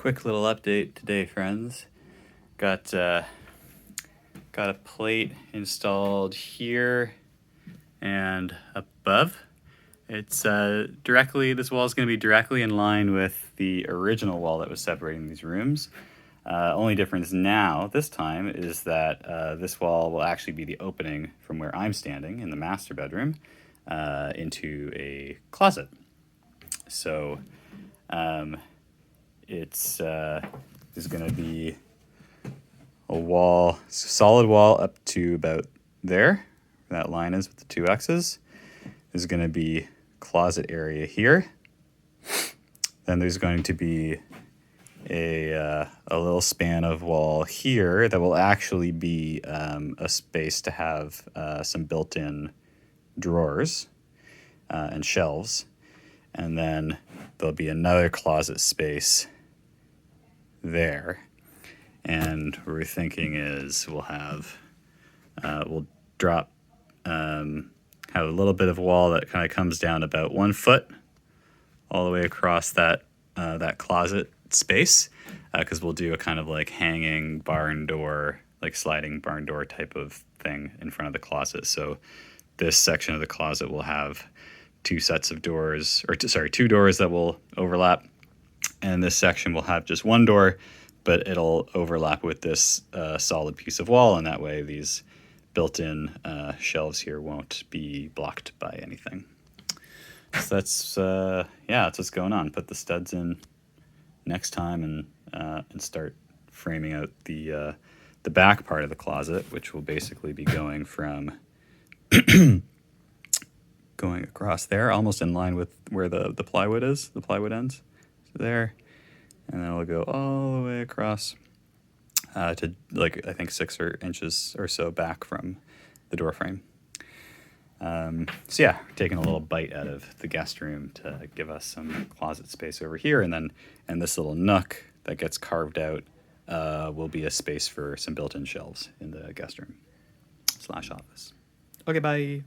quick little update today, friends. Got a plate installed here and above. It's this wall is going to be directly in line with the original wall that was separating these rooms. Only difference now, this time, is that this wall will actually be the opening from where I'm standing in the master bedroom into a closet. So it's is going to be a wall, solid wall up to about there. That line is with the two X's. There's going to be closet area here. Then there's going to be a little span of wall here that will actually be a space to have some built-in drawers and shelves. And then there'll be another closet space there. And what we're thinking is we'll drop, have a little bit of wall that kind of comes down about 1 foot all the way across that closet space, because we'll do a kind of like hanging barn door, like sliding barn door type of thing in front of the closet. So this section of the closet will have two doors that will overlap, and this section will have just one door, but it'll overlap with this solid piece of wall, and that way these built-in shelves here won't be blocked by anything. So that's what's going on. Put the studs in next time and start framing out the back part of the closet, which will basically be going from going across there, almost in line with where the plywood is. The plywood ends there, and then it'll go all the way across to like I think 6 inches or so back from the door frame. Taking a little bite out of the guest room to give us some closet space over here, and this little nook that gets carved out will be a space for some built-in shelves in the guest room / office. Okay, bye.